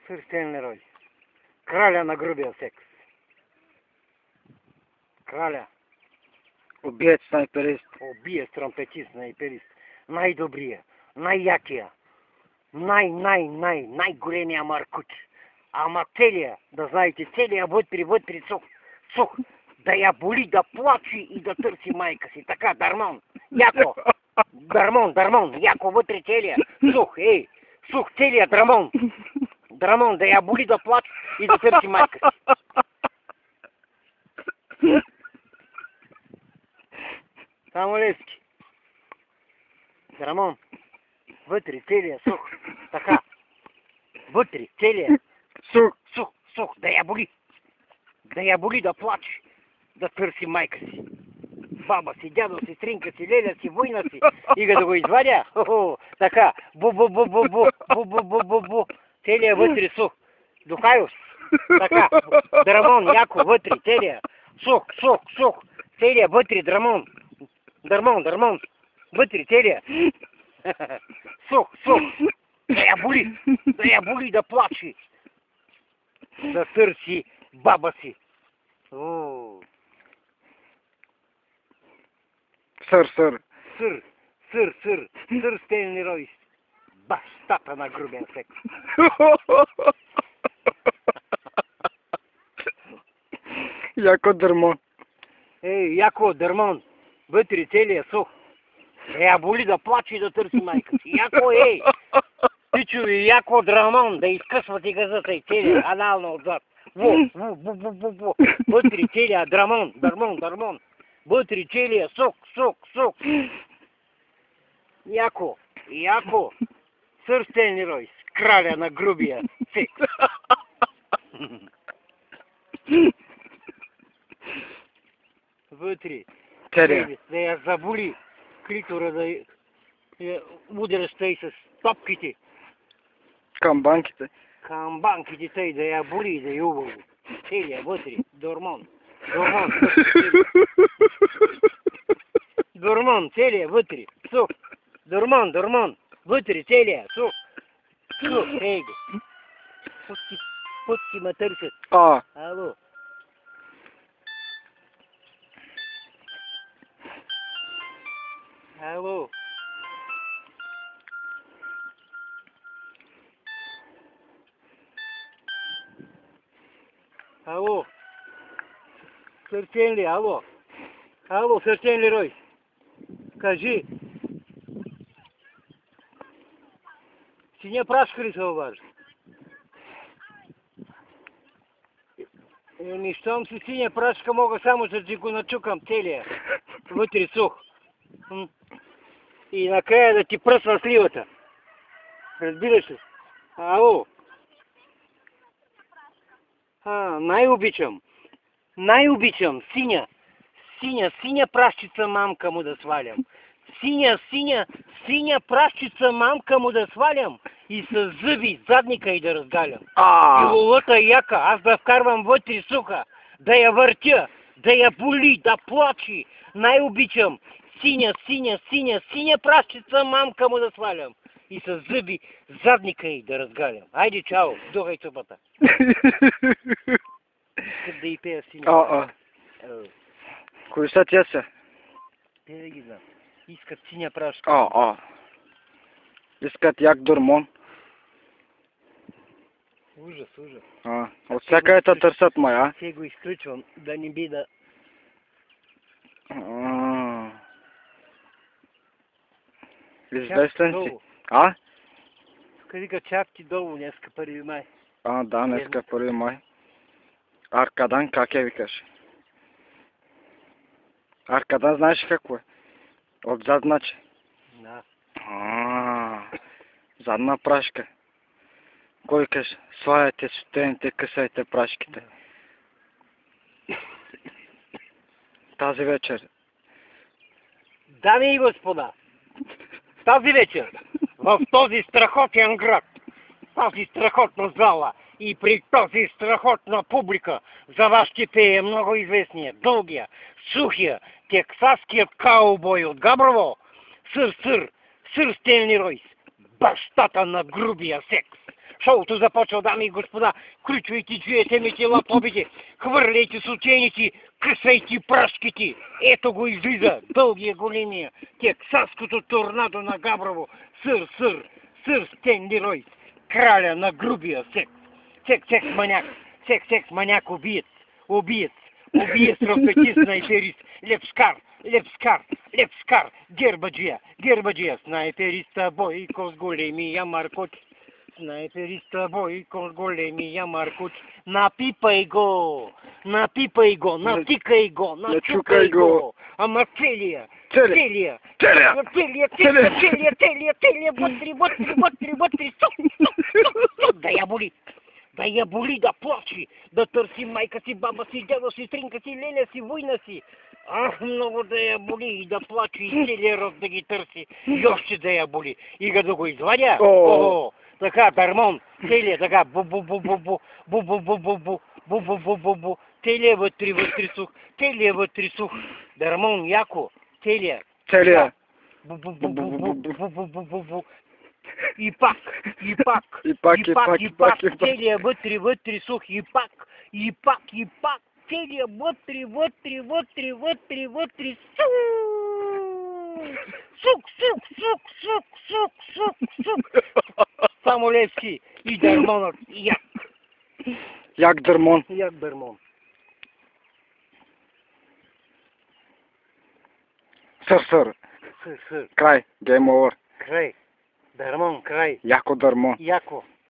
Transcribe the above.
Сър Стенли Ройс. Краля на грубия секс. Краля. Убиец снайперист. Убиец трампетист, снайперист. Най-добрия. Най-якия. Най-големия маркуч. Ама целия, да знаете, целия вътре сух. Да я боли, да плаче и да търси майка си. Така, Дармон. Яко. Дармон. Яко вътре целия. Сух целия Дармон. Дармон, да я боли, да плаче и да търси майка си. Само Левски. Дармон. Вътре целия сух. Така. Вътре целия. Сух. Да я боли. Да я боли, да плаче. Да търси майка си. Баба си, дядо, сестринка си, леля си, война си. И да го извадя. Така. Бу. Целия вътре сух. Духайос. Така. Драмон, яко, вътре, целия. Сух. Целия вътре, Драмон. Дърмон. Вътре, целия. Сух. Да я боли, да плаче. Да търси баба си. Сър. Сър Стенли Ройс. Бащата на грубия секс. Яко Дърмон. Яко Дърмон. Вътре целия сух. Да я боли, да плаче и да търси майка си. Яко, Пичови, яко Драмон, да изкъсвате газата и целия анално отзад. Во. Вътре целия Драмон. Вътре целия сух. Яко. Сър Стенли Ройс, краля на грубия секс. Вътре. Целия. Да я заболи клитора, да я удряш тъй с топките. Към банките. Към банките тъй, да я боли, да я убаво. Целия вътре. Дормон, целия вътре. Сух. Дормон. Вътре, целия. Сух. Ей го. Путки ме търсят. Ало. Ало. Сър Стенли, ало. Сър Стенли Ройс. Кажи. Синя прашка ли се обажда? Щом си синя прашка, мога само да ти го начукам целия. Вътре сух. И накрая да ти пръсна сливата. Разбираш ли? Ало. Най-обичам. Синя прашчица мамка му да свалям. Синя прашчица мамка му да свалям и с зъби задника и да разгалям. И лулата яка, аз да вкарвам вътре суха, да я въртя, да я боли, да плачи. Най-обичам. Синя прашчица мамка му да свалям и с зъби задника и да разгалям. Айде, чао, духай цупата. Искат да и пея синя. Кои са тя са? Те ги знам. Искат синя прашка. Искат як Дормон. Ужас. От всяка ета търсят мая. Се го изключвам, да не би да... Известен си. Вика чапки долу, днеска 1 май. Да, днеска 1 май. Аркадан, как я викаш? Аркадан, знаеш какво е? Отзад, значи. Да. Задна прашка. Кой каш? Сваяте сутените, късайте прашките. Тази вечер. Дами и господа, тази вечер в този страхотен град, в тази страхотна зала и при този страхотна публика за вас ще пее много известния, дългия, сухия, тексаският каубой от Габрово, сър Стенли Ройс, бащата на грубия секс. Шоуто започва, дами и господа. Включвайте, чуете ми тела победи. Хвърляйте сученици, късайте прашките. Ето го излиза, дългия големия, тексаското торнадо на Габрово. Сър Стенли Рой, краля на грубия секс. Секс маняк, убиец, рокетист, снайперист, лепскар, гербаджия, снайпериста Бойко с големия маркоч. Снайпериста Бойко с големия маркоч. Напипай го, натикай го, начукай го. Ама целия, вътре, да я боли, да плачи, да търси майка си, баба си, дядо си, стринка си, леля си, война си. Ах, много да я боли и да плаче и целият род да ги търси. И още да я боли. И да го извадя. Така, Дармон, целият така, бу-бу-бу-бу-бу, целият вътре сух, Дармон, яко, целият. Бу-бу-бу-бу-бу. И пак, целият вътре сух, и пак, целият вътре сух. Само Левски и Дърмонът, Як Дърмон. Сър. Край. Гейм овър. Край. Дърмон, край. Яко Дърмон. Яко.